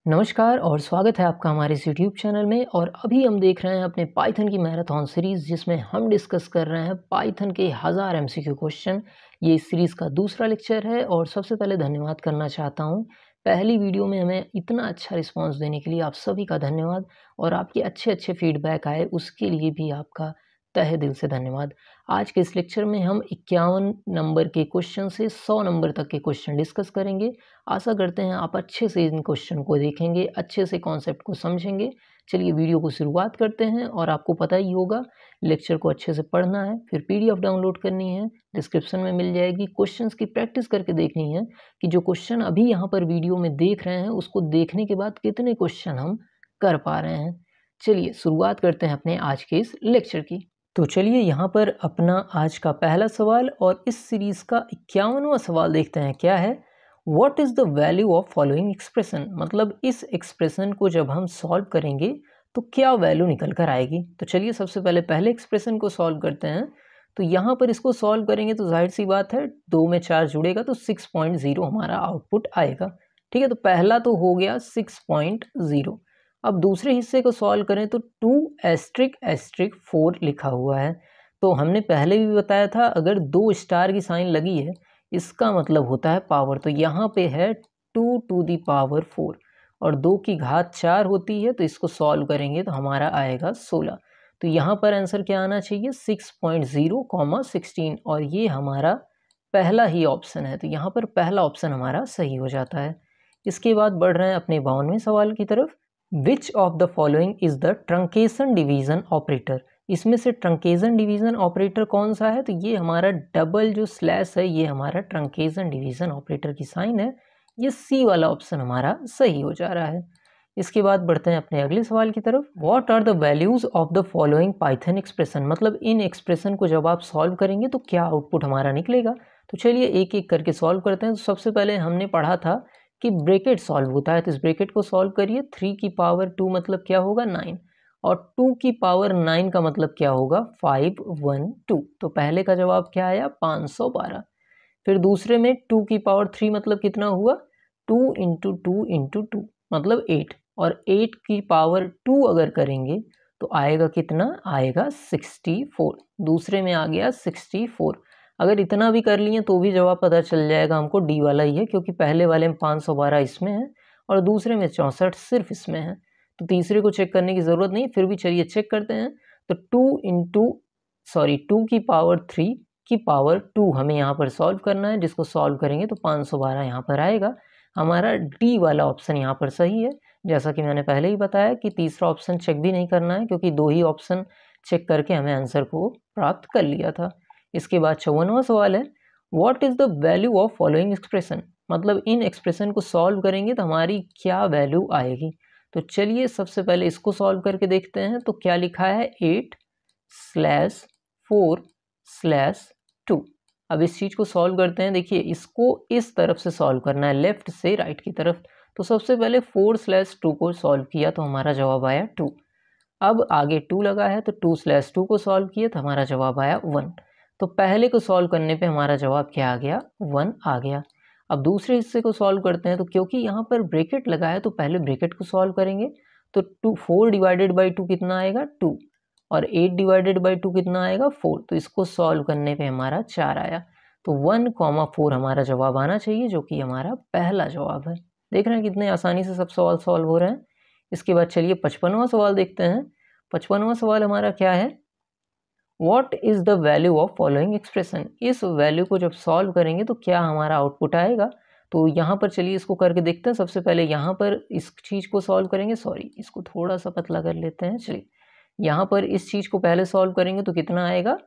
नमस्कार और स्वागत है आपका हमारे इस यूट्यूब चैनल में। और अभी हम देख रहे हैं अपने पाइथन की मैराथन सीरीज़, जिसमें हम डिस्कस कर रहे हैं पाइथन के 1000 एमसीक्यू क्वेश्चन। ये इस सीरीज़ का दूसरा लेक्चर है और सबसे पहले धन्यवाद करना चाहता हूँ। पहली वीडियो में हमें इतना अच्छा रिस्पांस देने के लिए आप सभी का धन्यवाद, और आपके अच्छे फीडबैक आए उसके लिए भी आपका तहे दिल से धन्यवाद। आज के इस लेक्चर में हम 51 नंबर के क्वेश्चन से 100 नंबर तक के क्वेश्चन डिस्कस करेंगे। आशा करते हैं आप अच्छे से इन क्वेश्चन को देखेंगे, अच्छे से कॉन्सेप्ट को समझेंगे। चलिए वीडियो को शुरुआत करते हैं। और आपको पता ही होगा, लेक्चर को अच्छे से पढ़ना है, फिर पीडीएफ डाउनलोड करनी है, डिस्क्रिप्शन में मिल जाएगी। क्वेश्चंस की प्रैक्टिस करके देखनी है कि जो क्वेश्चन अभी यहाँ पर वीडियो में देख रहे हैं उसको देखने के बाद कितने क्वेश्चन हम कर पा रहे हैं। चलिए शुरुआत करते हैं अपने आज के इस लेक्चर की। तो चलिए यहाँ पर अपना आज का पहला सवाल और इस सीरीज़ का 51वां सवाल देखते हैं। क्या है? What is the value of following expression. मतलब इस एक्सप्रेशन को जब हम सॉल्व करेंगे तो क्या वैल्यू निकल कर आएगी। तो चलिए सबसे पहले एक्सप्रेशन को सॉल्व करते हैं। तो यहाँ पर इसको सॉल्व करेंगे तो जाहिर सी बात है 2 में 4 जुड़ेगा तो 6.0 हमारा आउटपुट आएगा। ठीक है, तो पहला तो हो गया 6.0। अब दूसरे हिस्से को सॉल्व करें तो 2**4 लिखा हुआ है। तो हमने पहले भी बताया था, अगर 2 स्टार की साइन लगी है इसका मतलब होता है पावर। तो यहाँ पे है 2^4 और 2 की घात 4 होती है, तो इसको सॉल्व करेंगे तो हमारा आएगा 16। तो यहाँ पर आंसर क्या आना चाहिए? 6.0, 16, और ये हमारा पहला ही ऑप्शन है। तो यहाँ पर पहला ऑप्शन हमारा सही हो जाता है। इसके बाद बढ़ रहे हैं अपने 52वें सवाल की तरफ। विच of the following is the truncation division operator. इसमें से ट्रंकेशन डिवीजन ऑपरेटर कौन सा है? तो ये हमारा डबल जो स्लैश है ये हमारा ट्रंकेशन डिवीजन ऑपरेटर की साइन है। ये सी वाला ऑप्शन हमारा सही हो जा रहा है। इसके बाद बढ़ते हैं अपने अगले सवाल की तरफ। What are the values of the following Python expression. मतलब इन एक्सप्रेशन को जब आप सॉल्व करेंगे तो क्या आउटपुट हमारा निकलेगा। तो चलिए एक एक करके सॉल्व करते हैं। तो सबसे पहले हमने पढ़ा था कि ब्रैकेट सॉल्व होता है, तो इस ब्रैकेट को सॉल्व करिए। 3 की पावर 2 मतलब क्या होगा? 9, और 2 की पावर 9 का मतलब क्या होगा? 512। तो पहले का जवाब क्या आया? 512। फिर दूसरे में 2 की पावर 3 मतलब कितना हुआ? 2 × 2 × 2 मतलब 8, और 8 की पावर 2 अगर करेंगे तो आएगा कितना? आएगा 64। दूसरे में आ गया 64। अगर इतना भी कर लिए तो भी जवाब पता चल जाएगा हमको, डी वाला ही है, क्योंकि पहले वाले में 512 इसमें है और दूसरे में 64 सिर्फ इसमें है। तो तीसरे को चेक करने की ज़रूरत नहीं, फिर भी चलिए चेक करते हैं। तो 2 की पावर 3 की पावर 2 हमें यहाँ पर सॉल्व करना है, जिसको सॉल्व करेंगे तो 512 यहाँ पर आएगा। हमारा डी वाला ऑप्शन यहाँ पर सही है। जैसा कि मैंने पहले ही बताया कि तीसरा ऑप्शन चेक भी नहीं करना है, क्योंकि 2 ही ऑप्शन चेक करके हमें आंसर को प्राप्त कर लिया था। इसके बाद 54वां सवाल है। What is the value of following expression. मतलब इन एक्सप्रेशन को सॉल्व करेंगे तो हमारी क्या वैल्यू आएगी। तो चलिए सबसे पहले इसको सॉल्व करके देखते हैं। तो क्या लिखा है? 8/4/2। अब इस चीज़ को सॉल्व करते हैं। देखिए इसको इस तरफ से सॉल्व करना है, लेफ्ट से राइट की तरफ। तो सबसे पहले 4/2 को सॉल्व किया तो हमारा जवाब आया 2। अब आगे 2 लगा है तो 2/2 को सॉल्व किया तो हमारा जवाब आया 1। तो पहले को सॉल्व करने पे हमारा जवाब क्या आ गया? 1 आ गया। अब दूसरे हिस्से को सॉल्व करते हैं। तो क्योंकि यहाँ पर ब्रैकेट लगा है तो पहले ब्रैकेट को सॉल्व करेंगे। तो 4/2 कितना आएगा? 2, और 8/2 कितना आएगा? 4। तो इसको सॉल्व करने पे हमारा 4 आया। तो 1,4 हमारा जवाब आना चाहिए, जो कि हमारा पहला जवाब है। देख रहे हैं कितने आसानी से सब सवाल सॉल्व हो रहे हैं। इसके बाद चलिए 55वां सवाल देखते हैं। 55वां सवाल हमारा क्या है? What is the value of following expression. इस वैल्यू को जब सॉल्व करेंगे तो क्या हमारा आउटपुट आएगा। तो यहाँ पर चलिए इसको करके देखते हैं। सबसे पहले यहाँ पर इस चीज़ को सॉल्व करेंगे। इसको थोड़ा सा पतला कर लेते हैं। चलिए यहाँ पर इस चीज़ को पहले सॉल्व करेंगे तो कितना आएगा?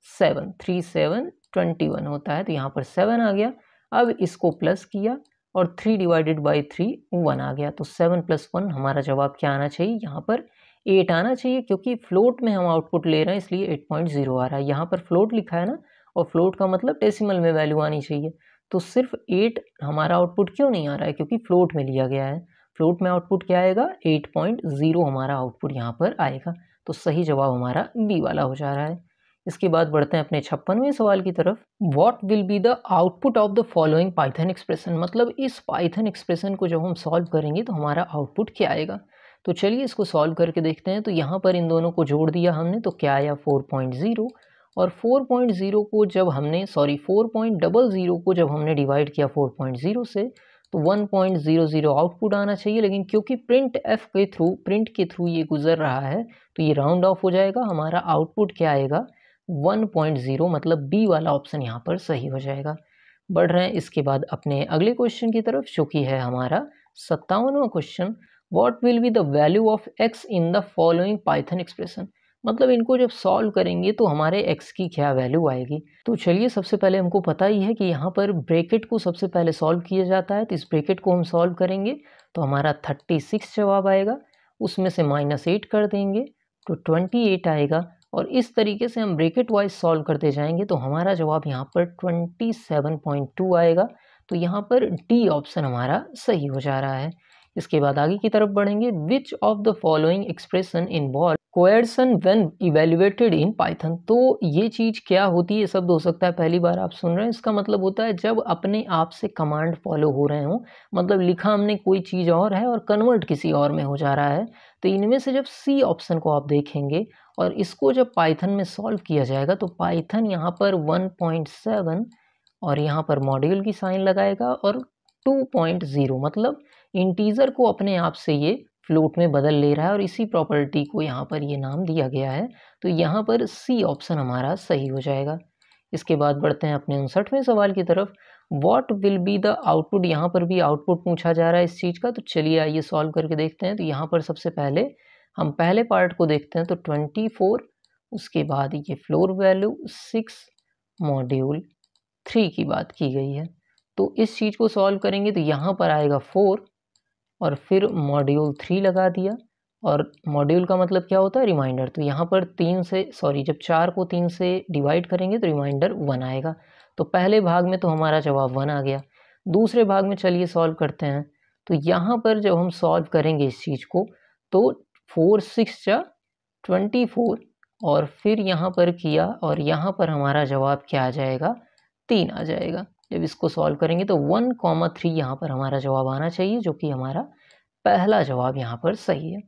7, 3 7 21 होता है। तो यहाँ पर 7 आ गया। अब इसको प्लस किया और 3/3 1 आ गया। तो 7 + 1 हमारा जवाब क्या आना चाहिए? यहाँ पर 8 आना चाहिए, क्योंकि फ्लोट में हम आउटपुट ले रहे हैं इसलिए 8.0 आ रहा है। यहाँ पर फ्लोट लिखा है ना, और फ्लोट का मतलब डेसिमल में वैल्यू आनी चाहिए। तो सिर्फ 8 हमारा आउटपुट क्यों नहीं आ रहा है? क्योंकि फ्लोट में लिया गया है। फ्लोट में आउटपुट क्या आएगा? 8.0 हमारा आउटपुट यहाँ पर आएगा। तो सही जवाब हमारा बी वाला हो जा रहा है। इसके बाद बढ़ते हैं अपने 56वें सवाल की तरफ। What will be the output of the following Python expression, मतलब इस पाइथन एक्सप्रेशन को जब हम सॉल्व करेंगे तो हमारा आउटपुट क्या आएगा। तो चलिए इसको सॉल्व करके देखते हैं। तो यहाँ पर इन दोनों को जोड़ दिया हमने, तो क्या आया 4.0, और 4.0 को जब हमने 4.00 को जब हमने डिवाइड किया 4.0 से, तो 1.00 आउटपुट आना चाहिए। लेकिन क्योंकि प्रिंट के थ्रू ये गुजर रहा है, तो ये राउंड ऑफ हो जाएगा। हमारा आउटपुट क्या आएगा 1.0, मतलब बी वाला ऑप्शन यहाँ पर सही हो जाएगा। बढ़ रहे हैं इसके बाद अपने अगले क्वेश्चन की तरफ, जो कि है हमारा 57वां question. What will be the value of X in the following Python expression, मतलब इनको जब सॉल्व करेंगे तो हमारे x की क्या वैल्यू आएगी। तो चलिए सबसे पहले हमको पता ही है कि यहाँ पर ब्रैकेट को सबसे पहले सॉल्व किया जाता है, तो इस ब्रैकेट को हम सॉल्व करेंगे तो हमारा 36 जवाब आएगा। उसमें से -8 कर देंगे तो 28 आएगा, और इस तरीके से हम ब्रैकेट वाइज सॉल्व करते जाएंगे तो हमारा जवाब यहाँ पर 27.2 आएगा। तो यहाँ पर डी ऑप्शन हमारा सही हो जा रहा है। इसके बाद आगे की तरफ बढ़ेंगे। Which of the following expression involve coercion when evaluated in Python, तो ये चीज़ क्या होती है, शब्द हो सकता है पहली बार आप सुन रहे हैं। इसका मतलब होता है जब अपने आप से कमांड फॉलो हो रहे हों, मतलब लिखा हमने कोई चीज़ और है और कन्वर्ट किसी और में हो जा रहा है। तो इनमें से जब सी ऑप्शन को आप देखेंगे और इसको जब पाइथन में सॉल्व किया जाएगा, तो पाइथन यहाँ पर 1.7 और यहाँ पर मॉड्यूल की साइन लगाएगा, और 2.0 मतलब इंटीजर को अपने आप से ये फ्लोट में बदल ले रहा है, और इसी प्रॉपर्टी को यहाँ पर ये नाम दिया गया है। तो यहाँ पर सी ऑप्शन हमारा सही हो जाएगा। इसके बाद बढ़ते हैं अपने 59वें सवाल की तरफ। What will be the output, यहाँ पर भी आउटपुट पूछा जा रहा है इस चीज़ का। तो चलिए आइए सॉल्व करके देखते हैं। तो यहाँ पर सबसे पहले हम पहले पार्ट को देखते हैं, तो 24, उसके बाद ये फ्लोर वैल्यू 6, मॉड्यूल 3 की बात की गई है। तो इस चीज़ को सॉल्व करेंगे तो यहाँ पर आएगा 4, और फिर मॉड्यूल 3 लगा दिया, और मॉड्यूल का मतलब क्या होता है रिमाइंडर। तो यहाँ पर जब 4 को 3 से डिवाइड करेंगे तो रिमाइंडर 1 आएगा। तो पहले भाग में तो हमारा जवाब 1 आ गया। दूसरे भाग में चलिए सॉल्व करते हैं। तो यहाँ पर जब हम सॉल्व करेंगे इस चीज़ को, तो 4 6 जा 24, और फिर यहाँ पर किया, और यहाँ पर हमारा जवाब क्या आ जाएगा 3 आ जाएगा। जब इसको सॉल्व करेंगे तो 1,3 यहाँ पर हमारा जवाब आना चाहिए, जो कि हमारा पहला जवाब यहाँ पर सही है।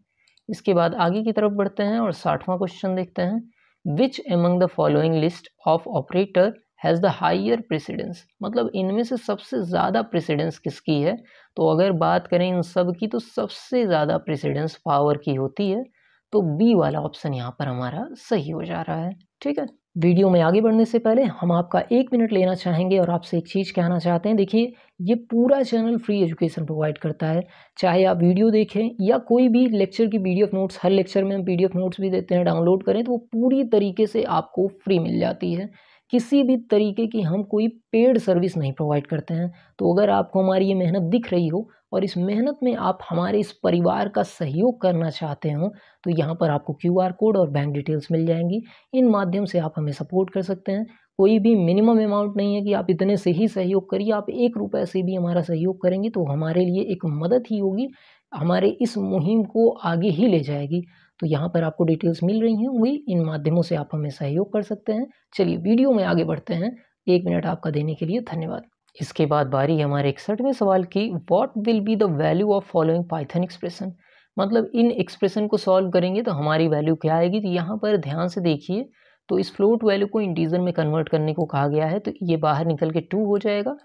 इसके बाद आगे की तरफ बढ़ते हैं और 60वां क्वेश्चन देखते हैं। Which among the following list of operator has the higher precedence, मतलब इनमें से सबसे ज़्यादा प्रेसिडेंस किसकी है। तो अगर बात करें इन सब की, तो सबसे ज़्यादा प्रेसिडेंस पावर की होती है। तो बी वाला ऑप्शन यहाँ पर हमारा सही हो जा रहा है। ठीक है, वीडियो में आगे बढ़ने से पहले हम आपका 1 मिनट लेना चाहेंगे और आपसे एक चीज़ कहना चाहते हैं। देखिए, ये पूरा चैनल फ्री एजुकेशन प्रोवाइड करता है, चाहे आप वीडियो देखें या कोई भी लेक्चर की PDF नोट्स, हर लेक्चर में हम PDF नोट्स भी देते हैं, डाउनलोड करें तो वो पूरी तरीके से आपको फ्री मिल जाती है। किसी भी तरीके की हम कोई पेड सर्विस नहीं प्रोवाइड करते हैं। तो अगर आपको हमारी ये मेहनत दिख रही हो और इस मेहनत में आप हमारे इस परिवार का सहयोग करना चाहते हो, तो यहाँ पर आपको QR कोड और बैंक डिटेल्स मिल जाएंगी। इन माध्यम से आप हमें सपोर्ट कर सकते हैं। कोई भी मिनिमम अमाउंट नहीं है कि आप इतने से ही सहयोग करिए। आप 1 रुपये से भी हमारा सहयोग करेंगे तो हमारे लिए एक मदद ही होगी, हमारे इस मुहिम को आगे ही ले जाएगी। तो यहाँ पर आपको डिटेल्स मिल रही होंगी, इन माध्यमों से आप हमें सहयोग कर सकते हैं। चलिए वीडियो में आगे बढ़ते हैं। 1 मिनट आपका देने के लिए धन्यवाद। इसके बाद बारी हमारे 61वें सवाल की। What will be the value of following Python expression, मतलब इन एक्सप्रेशन को सॉल्व करेंगे तो हमारी वैल्यू क्या आएगी। तो यहाँ पर ध्यान से देखिए, तो इस फ्लोट वैल्यू को इंटीजर में कन्वर्ट करने को कहा गया है। तो ये बाहर निकल के 2 हो जाएगा।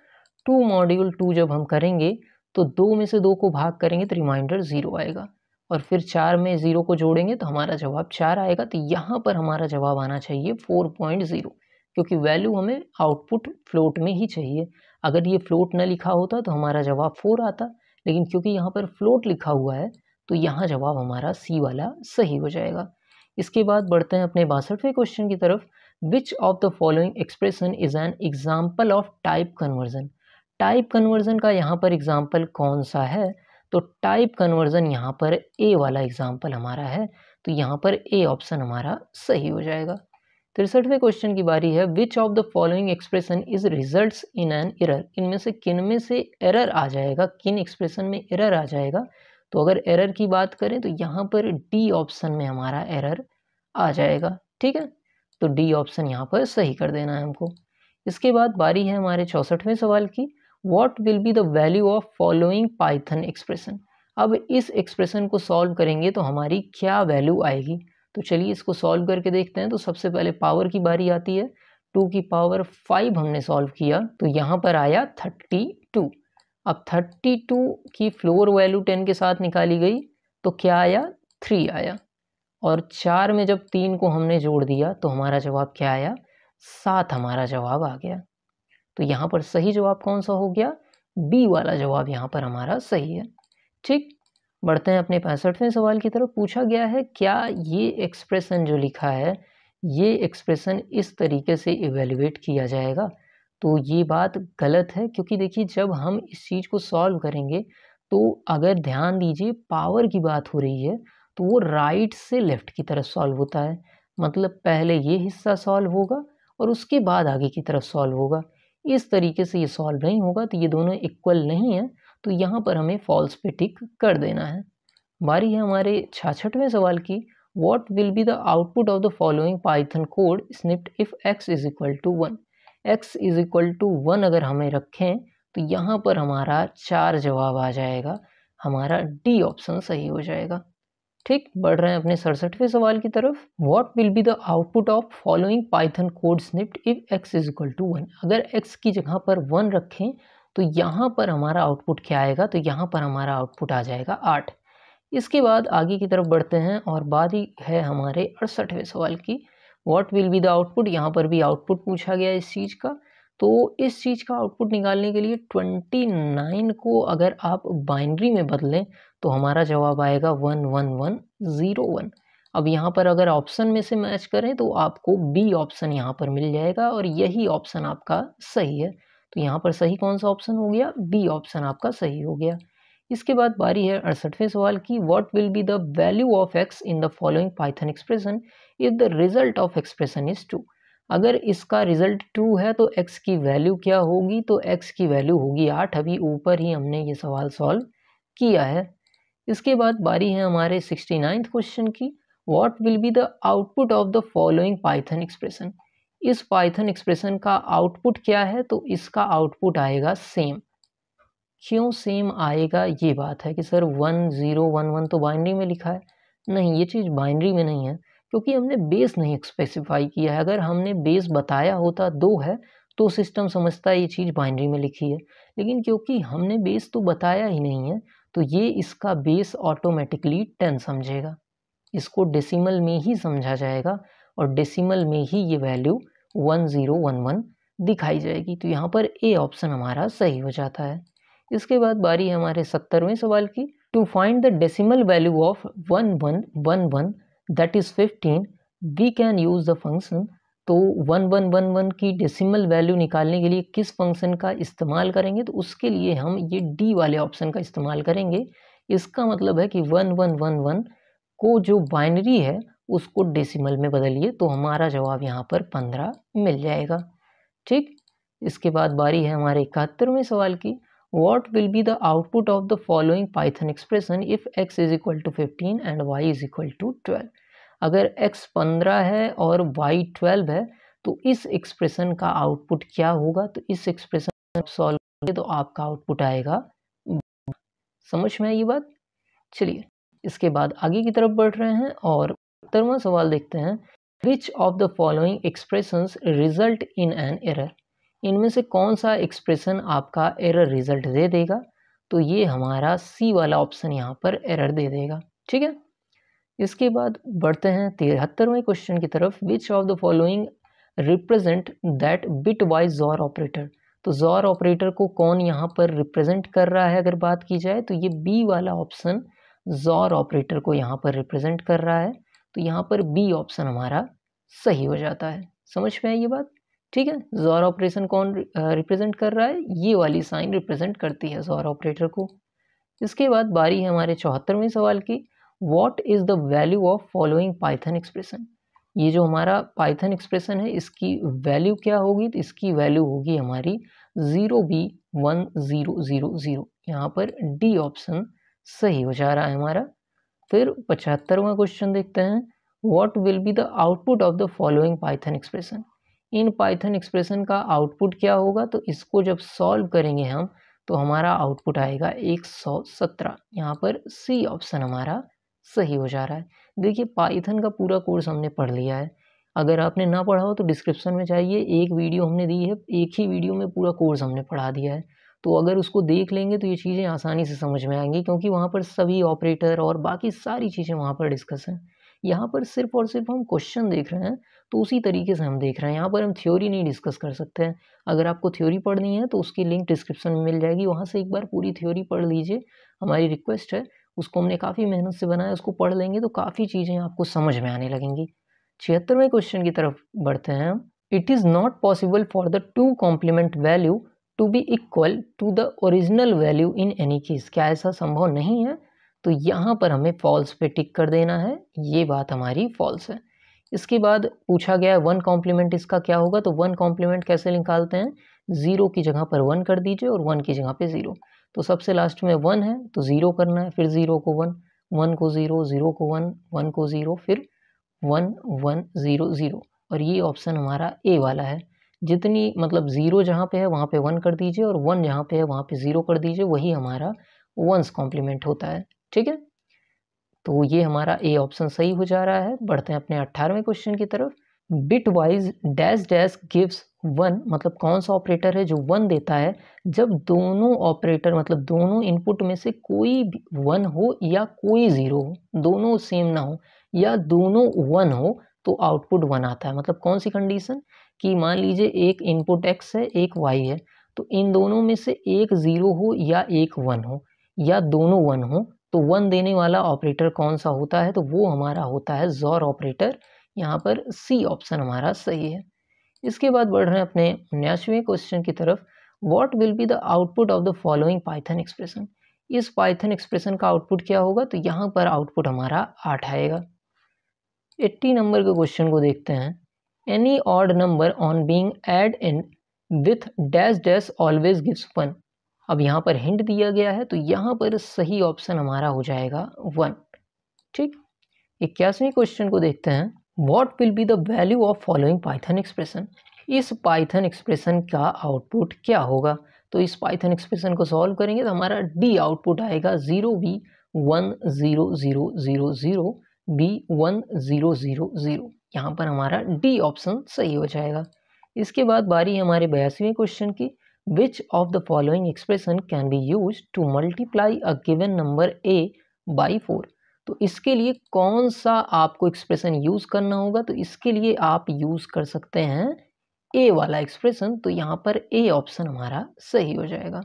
2 मॉड्यूल 2 जब हम करेंगे तो 2 में से 2 को भाग करेंगे तो रिमाइंडर 0 आएगा, और फिर 4 में 0 को जोड़ेंगे तो हमारा जवाब 4 आएगा। तो यहाँ पर हमारा जवाब आना चाहिए 4.0, क्योंकि वैल्यू हमें आउटपुट फ्लोट में ही चाहिए। अगर ये फ्लोट न लिखा होता तो हमारा जवाब 4 आता, लेकिन क्योंकि यहाँ पर फ्लोट लिखा हुआ है तो यहाँ जवाब हमारा सी वाला सही हो जाएगा। इसके बाद बढ़ते हैं अपने 62वें क्वेश्चन की तरफ। विच of the following expression is an example of type conversion, type conversion का यहाँ पर एग्जाम्पल कौन सा है। तो टाइप कन्वर्जन यहाँ पर ए वाला एग्जाम्पल हमारा है। तो यहाँ पर ए ऑप्शन हमारा सही हो जाएगा। 63वें क्वेश्चन की बारी है। विच of the following expression is results in an error, इनमें से किन में से एरर आ जाएगा, किन एक्सप्रेशन में एरर आ जाएगा। तो अगर एरर की बात करें तो यहाँ पर डी ऑप्शन में हमारा एरर आ जाएगा। ठीक है, तो डी ऑप्शन यहाँ पर सही कर देना है हमको। इसके बाद बारी है हमारे 64वें सवाल की, what will be the value of following Python expression. अब इस एक्सप्रेशन को सॉल्व करेंगे तो हमारी क्या वैल्यू आएगी। तो चलिए इसको सॉल्व करके देखते हैं। तो सबसे पहले पावर की बारी आती है। 2 की पावर 5 हमने सॉल्व किया तो यहाँ पर आया 32। अब 32 की फ्लोर वैल्यू 10 के साथ निकाली गई तो क्या आया, 3 आया। और 4 में जब 3 को हमने जोड़ दिया तो हमारा जवाब क्या आया, 7 हमारा जवाब आ गया। तो यहाँ पर सही जवाब कौन सा हो गया, बी वाला जवाब यहाँ पर हमारा सही है। ठीक, बढ़ते हैं अपने 65वें सवाल की तरफ। पूछा गया है क्या ये एक्सप्रेशन जो लिखा है ये एक्सप्रेशन इस तरीके से इवेल्युएट किया जाएगा। तो ये बात गलत है, क्योंकि देखिए जब हम इस चीज़ को सॉल्व करेंगे तो अगर ध्यान दीजिए पावर की बात हो रही है तो वो राइट से लेफ्ट की तरफ सॉल्व होता है। मतलब पहले ये हिस्सा सॉल्व होगा और उसके बाद आगे की तरफ सॉल्व होगा। इस तरीके से ये सॉल्व नहीं होगा, तो ये दोनों इक्वल नहीं है, तो यहाँ पर हमें फॉल्स पे टिक कर देना है। बारी है हमारे 66वें सवाल की, what will be the output of the following Python code snippet if x is equal to 1। x is equal to 1 अगर हमें रखें तो यहाँ पर हमारा 4 जवाब आ जाएगा, हमारा डी ऑप्शन सही हो जाएगा। ठीक, बढ़ रहे हैं अपने 67वें सवाल की तरफ। What will be the output of following Python code snippet if x is equal to 1। अगर x की जगह पर 1 रखें तो यहाँ पर हमारा आउटपुट क्या आएगा, तो यहाँ पर हमारा आउटपुट आ जाएगा 8। इसके बाद आगे की तरफ बढ़ते हैं और बारी है हमारे 68वें सवाल की, what will be the output. यहाँ पर भी आउटपुट पूछा गया इस चीज़ का। तो इस चीज़ का आउटपुट निकालने के लिए 29 को अगर आप बाइनरी में बदलें तो हमारा जवाब आएगा 11101। अब यहाँ पर अगर ऑप्शन में से मैच करें तो आपको बी ऑप्शन यहाँ पर मिल जाएगा और यही ऑप्शन आपका सही है। तो यहाँ पर सही कौन सा ऑप्शन हो गया, बी ऑप्शन आपका सही हो गया। इसके बाद बारी है 68वें सवाल की, what will be the value of x in the following Python expression if the result of expression is 2। अगर इसका रिजल्ट 2 है तो x की वैल्यू क्या होगी, तो x की वैल्यू होगी 8। अभी ऊपर ही हमने ये सवाल सॉल्व किया है। इसके बाद बारी है हमारे 69th क्वेश्चन की, what will be the output of the following Python expression. इस पाइथन एक्सप्रेशन का आउटपुट क्या है, तो इसका आउटपुट आएगा सेम। क्यों सेम आएगा, ये बात है कि सर 1011 तो बाइनरी में लिखा है। नहीं, ये चीज़ बाइनरी में नहीं है, क्योंकि हमने बेस नहीं स्पेसिफाई किया है। अगर हमने बेस बताया होता 2 है तो सिस्टम समझता ये चीज़ बाइनरी में लिखी है, लेकिन क्योंकि हमने बेस तो बताया ही नहीं है तो ये इसका बेस ऑटोमेटिकली 10 समझेगा। इसको डेसिमल में ही समझा जाएगा और डेसिमल में ही ये वैल्यू 1011 दिखाई जाएगी। तो यहाँ पर ए ऑप्शन हमारा सही हो जाता है। इसके बाद बारी है हमारे 70वें सवाल की, to find the decimal value of 1111 that is 15 we can use the function. तो 1111 की डेसिमल वैल्यू निकालने के लिए किस फंक्शन का इस्तेमाल करेंगे, तो उसके लिए हम ये डी वाले ऑप्शन का इस्तेमाल करेंगे। इसका मतलब है कि 1111 को जो बाइनरी है उसको डेसिमल में बदलिए तो हमारा जवाब यहाँ पर 15 मिल जाएगा। ठीक, इसके बाद बारी है हमारे 71वें सवाल की, What will be the output of the following Python expression if x is equal to 15 and y is equal to 12। अगर x 15 है और y 12 है तो इस एक्सप्रेशन का आउटपुट क्या होगा, तो इस एक्सप्रेशन सॉल्व करें तो आपका आउटपुट आएगा। समझ में आई ये बात। चलिए इसके बाद आगे की तरफ बढ़ रहे हैं और 70वां सवाल देखते हैं, Which of the following expressions result in an error। इनमें से कौन सा एक्सप्रेशन आपका एरर रिजल्ट दे देगा, तो ये हमारा सी वाला ऑप्शन यहाँ पर एरर दे देगा। ठीक है, इसके बाद बढ़ते हैं 73वें क्वेश्चन की तरफ, विच of the following represent that bit wise jaw operator. तो जॉर ऑपरेटर को कौन यहाँ पर रिप्रेजेंट कर रहा है, अगर बात की जाए तो ये बी वाला ऑप्शन जॉर ऑपरेटर को यहाँ पर रिप्रेजेंट कर रहा है। तो यहाँ पर बी ऑप्शन हमारा सही हो जाता है। समझ में आई ये बात। ठीक है, जॉर ऑपरेशन कौन रिप्रेजेंट कर रहा है, ये वाली साइन रिप्रेजेंट करती है जॉर ऑपरेटर को। इसके बाद बारी है हमारे 74वें सवाल की, what is the value of following Python expression. ये जो हमारा पाइथन एक्सप्रेशन है इसकी वैल्यू क्या होगी, तो इसकी वैल्यू होगी हमारी 0b1000। यहाँ पर डी ऑप्शन सही हो जा रहा है हमारा। फिर 75वां क्वेश्चन देखते हैं, what will be the output of the following Python expression. In Python expression का आउटपुट क्या होगा, तो इसको जब सॉल्व करेंगे हम तो हमारा आउटपुट आएगा 117। यहाँ पर सी ऑप्शन हमारा सही हो जा रहा है। देखिए पाइथन का पूरा कोर्स हमने पढ़ लिया है, अगर आपने ना पढ़ा हो तो डिस्क्रिप्शन में जाइए, एक वीडियो हमने दी है, एक ही वीडियो में पूरा कोर्स हमने पढ़ा दिया है, तो अगर उसको देख लेंगे तो ये चीज़ें आसानी से समझ में आएंगी, क्योंकि वहाँ पर सभी ऑपरेटर और बाकी सारी चीज़ें वहाँ पर डिस्कस हैं। यहाँ पर सिर्फ और सिर्फ हम क्वेश्चन देख रहे हैं, तो उसी तरीके से हम देख रहे हैं, यहाँ पर हम थ्योरी नहीं डिस्कस कर सकते हैं। अगर आपको थ्योरी पढ़नी है तो उसकी लिंक डिस्क्रिप्शन में मिल जाएगी, वहाँ से एक बार पूरी थ्योरी पढ़ लीजिए, हमारी रिक्वेस्ट है। उसको हमने काफ़ी मेहनत से बनाया, उसको पढ़ लेंगे तो काफ़ी चीज़ें आपको समझ में आने लगेंगी। 76वें क्वेश्चन की तरफ बढ़ते हैं हम। It is not possible for the two complement value to be equal to the original value in any case. क्या ऐसा संभव नहीं है? तो यहाँ पर हमें फॉल्स पे टिक कर देना है, ये बात हमारी फॉल्स है। इसके बाद पूछा गया है वन कॉम्प्लीमेंट इसका क्या होगा, तो वन कॉम्प्लीमेंट कैसे निकालते हैं, 0 की जगह पर 1 कर दीजिए और 1 की जगह पे 0। तो सबसे लास्ट में 1 है तो 0 करना है, फिर 0 को 1, 1 को 0, 0 को 1, 1 को 0, फिर 1 1 0 0, और ये ऑप्शन हमारा ए वाला है। जितनी मतलब 0 जहाँ पे है वहाँ पे 1 कर दीजिए और 1 जहाँ पे है वहाँ पे 0 कर दीजिए, वही हमारा वंस कॉम्प्लीमेंट होता है। ठीक है, तो ये हमारा ए ऑप्शन सही हो जा रहा है। बढ़ते हैं अपने 18वें क्वेश्चन की तरफ। Bit wise dash dash gives 1, मतलब कौन सा ऑपरेटर है जो 1 देता है जब दोनों ऑपरेटर मतलब दोनों इनपुट में से कोई 1 हो या कोई 0 हो, दोनों सेम ना हो या दोनों 1 हो तो आउटपुट 1 आता है। मतलब कौन सी कंडीशन, कि मान लीजिए एक इनपुट x है एक y है, तो इन दोनों में से एक 0 हो या एक 1 हो या दोनों 1 हो, तो 1 देने वाला ऑपरेटर कौन सा होता है, तो वो हमारा होता है XOR ऑपरेटर। यहाँ पर सी ऑप्शन हमारा सही है। इसके बाद बढ़ रहे हैं अपने 19वें क्वेश्चन की तरफ। What will be the output of the following Python expression. इस पाइथन एक्सप्रेशन का आउटपुट क्या होगा, तो यहाँ पर आउटपुट हमारा 8 आएगा। 80 नंबर के क्वेश्चन को देखते हैं। Any odd number on being add in with dash dash always gives 1। अब यहाँ पर हिंट दिया गया है तो यहाँ पर सही ऑप्शन हमारा हो जाएगा 1। ठीक, 81वें क्वेश्चन को देखते हैं। What will be the value of following Python expression. इस पाइथन एक्सप्रेशन का आउटपुट क्या होगा, तो इस पाइथन एक्सप्रेशन को सॉल्व करेंगे तो हमारा डी आउटपुट आएगा 0b 1 0 0 0 0 b 1 0 0 0। यहाँ पर हमारा डी ऑप्शन सही हो जाएगा। इसके बाद बारी है हमारे 82वें क्वेश्चन की। विच of the following expression can be use to multiply a given number a by 4। तो इसके लिए कौन सा आपको एक्सप्रेशन यूज करना होगा, तो इसके लिए आप यूज कर सकते हैं ए वाला एक्सप्रेशन, तो यहाँ पर ए ऑप्शन हमारा सही हो जाएगा।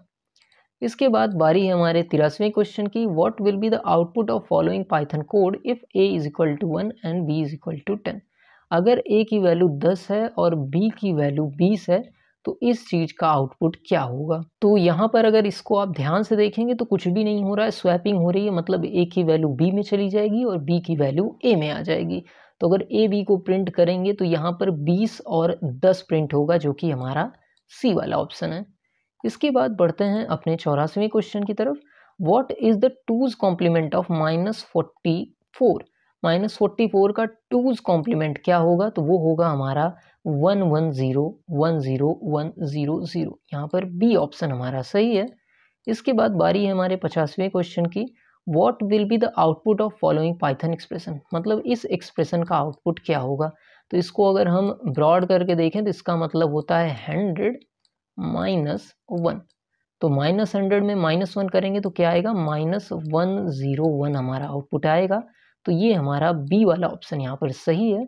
इसके बाद बारी है हमारे 83वें क्वेश्चन की। What will be the output of following Python code if a is equal to 1 and b is equal to 10। अगर a की वैल्यू 10 है और b की वैल्यू 20 है तो इस चीज का आउटपुट क्या होगा। तो यहाँ पर अगर इसको आप ध्यान से देखेंगे तो कुछ भी नहीं हो रहा है, स्वैपिंग हो रही है, मतलब a की वैल्यू b में चली जाएगी और b की वैल्यू a में आ जाएगी। तो अगर a b को प्रिंट करेंगे तो यहाँ पर 20 और 10 प्रिंट होगा, जो कि हमारा सी वाला ऑप्शन है। इसके बाद बढ़ते हैं अपने 84वें क्वेश्चन की तरफ। What is the two's complement of -44। -44 का टूज कॉम्प्लीमेंट क्या होगा, तो वो होगा हमारा 1 1 0 1 0 1 0 0। यहाँ पर बी ऑप्शन हमारा सही है। इसके बाद बारी है हमारे 50वें क्वेश्चन की। What will be the output of following Python expression, मतलब इस एक्सप्रेशन का आउटपुट क्या होगा। तो इसको अगर हम ब्रॉड करके देखें तो इसका मतलब होता है 100 -1। तो -100 में -1 करेंगे तो क्या आएगा, -101 हमारा आउटपुट आएगा। तो ये हमारा बी वाला ऑप्शन यहाँ पर सही है।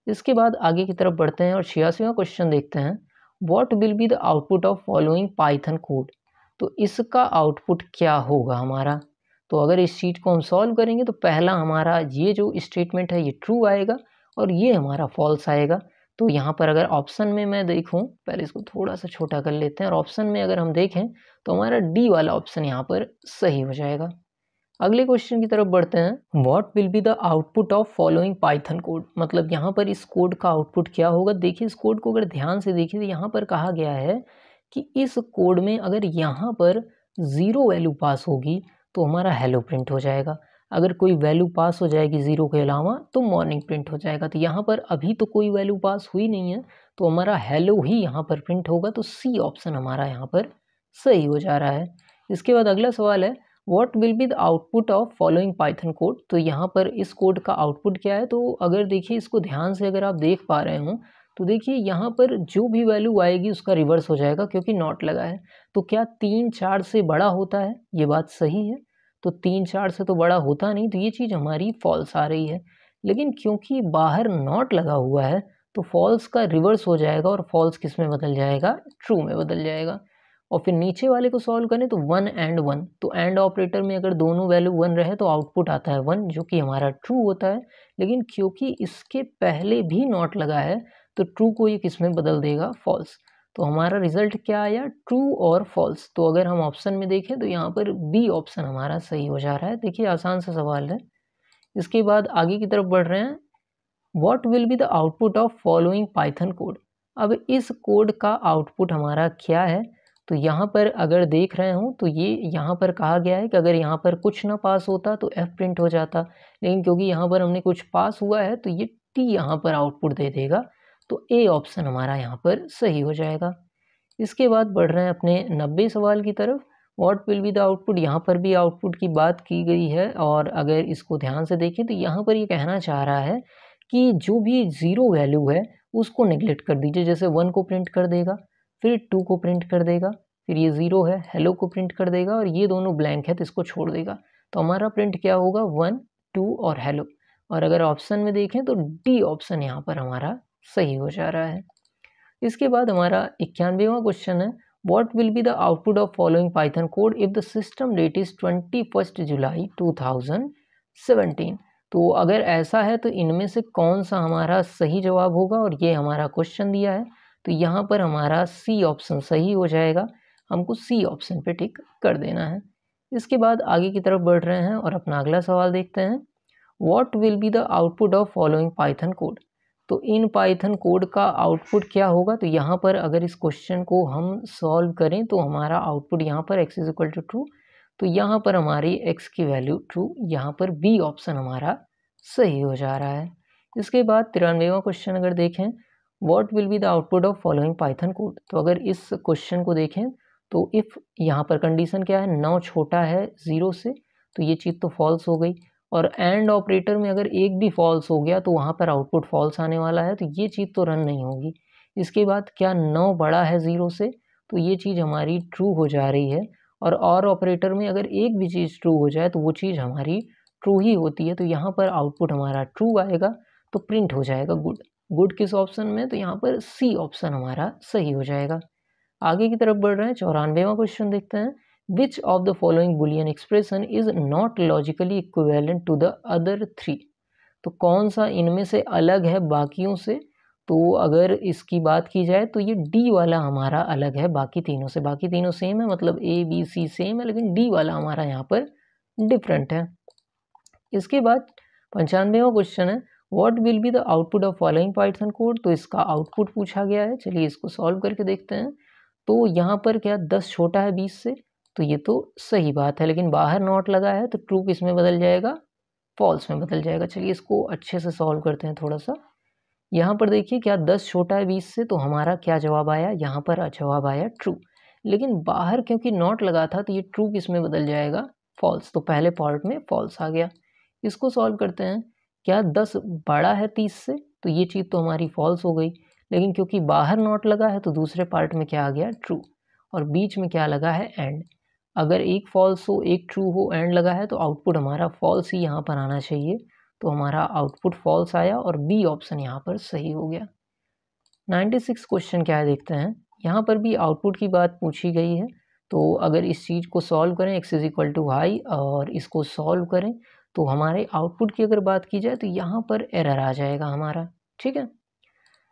इसके बाद आगे की तरफ बढ़ते हैं और 86वां क्वेश्चन देखते हैं। What will be the output of following Python code. तो इसका आउटपुट क्या होगा हमारा। तो अगर इस चीज को हम सॉल्व करेंगे तो पहला हमारा ये जो स्टेटमेंट है ये ट्रू आएगा और ये हमारा फॉल्स आएगा। तो यहाँ पर अगर ऑप्शन में मैं देखूँ, पहले इसको थोड़ा सा छोटा कर लेते हैं, और ऑप्शन में अगर हम देखें तो हमारा डी वाला ऑप्शन यहाँ पर सही हो जाएगा। अगले क्वेश्चन की तरफ बढ़ते हैं। What will be the output of following Python code, मतलब यहाँ पर इस कोड का आउटपुट क्या होगा। देखिए इस कोड को अगर ध्यान से देखिए तो यहाँ पर कहा गया है कि इस कोड में अगर यहाँ पर 0 वैल्यू पास होगी तो हमारा हेलो प्रिंट हो जाएगा। अगर कोई वैल्यू पास हो जाएगी 0 के अलावा तो मॉर्निंग प्रिंट हो जाएगा। तो यहाँ पर अभी तो कोई वैल्यू पास हुई नहीं है, तो हमारा हेलो ही यहाँ पर प्रिंट होगा। तो सी ऑप्शन हमारा यहाँ पर सही हो जा रहा है। इसके बाद अगला सवाल है, what will be the output of following Python code. तो यहाँ पर इस कोड का आउटपुट क्या है। तो अगर देखिए इसको ध्यान से अगर आप देख पा रहे हो तो देखिए यहाँ पर जो भी वैल्यू आएगी उसका रिवर्स हो जाएगा, क्योंकि नॉट लगा है। तो क्या 3 4 से बड़ा होता है, ये बात सही है। तो 3 4 से तो बड़ा होता नहीं, तो ये चीज़ हमारी फॉल्स आ रही है। लेकिन क्योंकि बाहर नॉट लगा हुआ है तो फॉल्स का रिवर्स हो जाएगा और फॉल्स किस में बदल जाएगा, ट्रू में बदल जाएगा। और फिर नीचे वाले को सॉल्व करें तो 1 एंड 1, तो एंड ऑपरेटर में अगर दोनों वैल्यू 1 रहे तो आउटपुट आता है 1, जो कि हमारा ट्रू होता है। लेकिन क्योंकि इसके पहले भी नॉट लगा है तो ट्रू को ये किस में बदल देगा, फॉल्स। तो हमारा रिजल्ट क्या आया, ट्रू और फॉल्स। तो अगर हम ऑप्शन में देखें तो यहाँ पर बी ऑप्शन हमारा सही हो जा रहा है। देखिए आसान सा सवाल है। इसके बाद आगे की तरफ बढ़ रहे हैं, what will be the output of following Python code. अब इस कोड का आउटपुट हमारा क्या है। तो यहाँ पर अगर देख रहे हो तो ये यहाँ पर कहा गया है कि अगर यहाँ पर कुछ ना पास होता तो एफ प्रिंट हो जाता, लेकिन क्योंकि यहाँ पर हमने कुछ पास हुआ है तो ये टी यहाँ पर आउटपुट दे देगा। तो ए ऑप्शन हमारा यहाँ पर सही हो जाएगा। इसके बाद बढ़ रहे हैं अपने 90 सवाल की तरफ, what will be the output. यहाँ पर भी आउटपुट की बात की गई है, और अगर इसको ध्यान से देखें तो यहाँ पर ये कहना चाह रहा है कि जो भी ज़ीरो वैल्यू है उसको नेगलेक्ट कर दीजिए। जैसे 1 को प्रिंट कर देगा, फिर 2 को प्रिंट कर देगा, फिर ये 0 है हेलो को प्रिंट कर देगा, और ये दोनों ब्लैंक है तो इसको छोड़ देगा। तो हमारा प्रिंट क्या होगा, 1 2 और हेलो। और अगर ऑप्शन में देखें तो डी ऑप्शन यहाँ पर हमारा सही हो जा रहा है। इसके बाद हमारा 91वां क्वेश्चन है, what will be the output of following Python code if the system date is 21 July 2017। तो अगर ऐसा है तो इनमें से कौन सा हमारा सही जवाब होगा, और ये हमारा क्वेश्चन दिया है। तो यहाँ पर हमारा सी ऑप्शन सही हो जाएगा, हमको सी ऑप्शन पे टिक कर देना है। इसके बाद आगे की तरफ बढ़ रहे हैं और अपना अगला सवाल देखते हैं, what will be the output of following Python code. तो इन पाइथन कोड का आउटपुट क्या होगा। तो यहाँ पर अगर इस क्वेश्चन को हम सॉल्व करें तो हमारा आउटपुट यहाँ पर x is equal to true, तो यहाँ पर हमारी x की वैल्यू ट्रू, यहाँ पर बी ऑप्शन हमारा सही हो जा रहा है। इसके बाद 93वां क्वेश्चन अगर देखें, what will be the output of following Python code. तो अगर इस क्वेश्चन को देखें तो इफ़ यहाँ पर कंडीशन क्या है, 9 छोटा है 0 से, तो ये चीज़ तो फॉल्स हो गई। और एंड ऑपरेटर में अगर एक भी फॉल्स हो गया तो वहाँ पर आउटपुट फॉल्स आने वाला है, तो ये चीज़ तो रन नहीं होगी। इसके बाद क्या 9 बड़ा है 0 से, तो ये चीज़ हमारी ट्रू हो जा रही है। और ऑपरेटर में अगर एक भी चीज़ ट्रू हो जाए तो वो चीज़ हमारी ट्रू ही होती है। तो यहाँ पर आउटपुट हमारा ट्रू आएगा, तो प्रिंट हो जाएगा गुड। गुड किस ऑप्शन में, तो यहाँ पर सी ऑप्शन हमारा सही हो जाएगा। आगे की तरफ बढ़ रहे हैं, 94वां क्वेश्चन देखते हैं, which of the following Boolean expression is not logically equivalent to the other 3। तो कौन सा इनमें से अलग है बाकियों से। तो अगर इसकी बात की जाए तो ये डी वाला हमारा अलग है बाकी तीनों से। बाकी तीनों सेम है, मतलब ए बी सी सेम है, लेकिन डी वाला हमारा यहाँ पर डिफरेंट है। इसके बाद 95वां क्वेश्चन है, what will be the output of following Python code. तो इसका आउटपुट पूछा गया है, चलिए इसको सॉल्व करके देखते हैं। तो यहाँ पर क्या 10 छोटा है 20 से, तो ये तो सही बात है, लेकिन बाहर नॉट लगा है तो ट्रू किस में बदल जाएगा, फॉल्स में बदल जाएगा। चलिए इसको अच्छे से सॉल्व करते हैं थोड़ा सा। यहाँ पर देखिए क्या 10 छोटा है 20 से, तो हमारा क्या जवाब आया, यहाँ पर जवाब आया ट्रू। लेकिन बाहर क्योंकि नॉट लगा था तो ये ट्रू किस में बदल जाएगा, फॉल्स। तो पहले पार्ट में फॉल्स आ गया। इसको सॉल्व करते हैं, क्या 10 बड़ा है 30 से, तो ये चीज़ तो हमारी फॉल्स हो गई। लेकिन क्योंकि बाहर नॉट लगा है तो दूसरे पार्ट में क्या आ गया, ट्रू। और बीच में क्या लगा है, एंड। अगर एक फॉल्स हो एक ट्रू हो एंड लगा है तो आउटपुट हमारा फॉल्स ही यहाँ पर आना चाहिए। तो हमारा आउटपुट फॉल्स आया और बी ऑप्शन यहाँ पर सही हो गया। 96 क्वेश्चन क्या है देखते हैं। यहाँ पर भी आउटपुट की बात पूछी गई है। तो अगर इस चीज़ को सॉल्व करें, x is equal to high, और इसको सॉल्व करें तो हमारे आउटपुट की अगर बात की जाए तो यहाँ पर एरर आ जाएगा हमारा, ठीक है।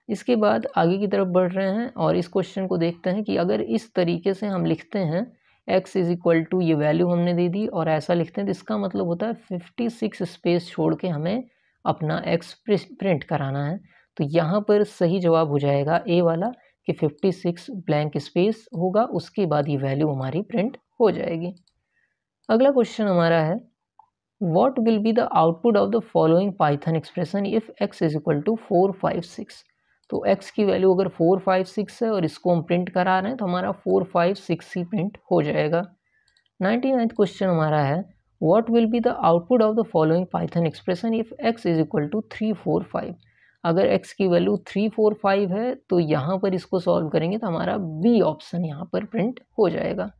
इसके बाद आगे की तरफ बढ़ रहे हैं और इस क्वेश्चन को देखते हैं कि अगर इस तरीके से हम लिखते हैं, x इज इक्वल टू ये वैल्यू हमने दे दी और ऐसा लिखते हैं, तो इसका मतलब होता है 56 स्पेस छोड़ के हमें अपना x प्रिंट कराना है। तो यहाँ पर सही जवाब हो जाएगा ए वाला कि 56 ब्लैंक स्पेस होगा, उसके बाद ये वैल्यू हमारी प्रिंट हो जाएगी। अगला क्वेश्चन हमारा है, what will be the output of the following Python expression if x is equal to 4, 5, 6। तो x की वैल्यू अगर 4, 5, 6 है और इसको हम प्रिंट करा रहे हैं तो हमारा 4, 5, 6 ही प्रिंट हो जाएगा। 99th क्वेश्चन हमारा है what will be the output of the following Python expression if x is equal to 3, 4, 5। अगर x की वैल्यू 3, 4, 5 है तो यहाँ पर इसको सॉल्व करेंगे तो हमारा बी ऑप्शन यहाँ पर प्रिंट हो जाएगा।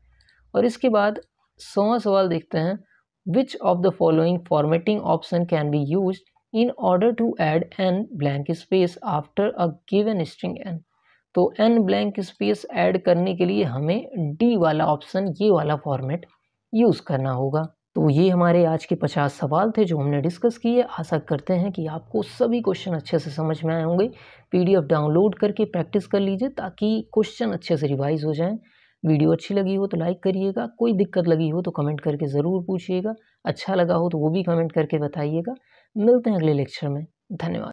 और इसके बाद 100वां सवाल देखते हैं which of the following formatting option can be used in order to add n blank space after a given string n। तो n blank space ऐड करने के लिए हमें D वाला ऑप्शन, ये वाला फॉर्मेट यूज़ करना होगा। तो ये हमारे आज के 50 सवाल थे जो हमने डिस्कस किए। आशा करते हैं कि आपको सभी क्वेश्चन अच्छे से समझ में आए होंगे। PDF डाउनलोड करके प्रैक्टिस कर लीजिए ताकि क्वेश्चन अच्छे से रिवाइज हो जाएं। वीडियो अच्छी लगी हो तो लाइक करिएगा, कोई दिक्कत लगी हो तो कमेंट करके ज़रूर पूछिएगा, अच्छा लगा हो तो वो भी कमेंट करके बताइएगा। मिलते हैं अगले लेक्चर में। धन्यवाद।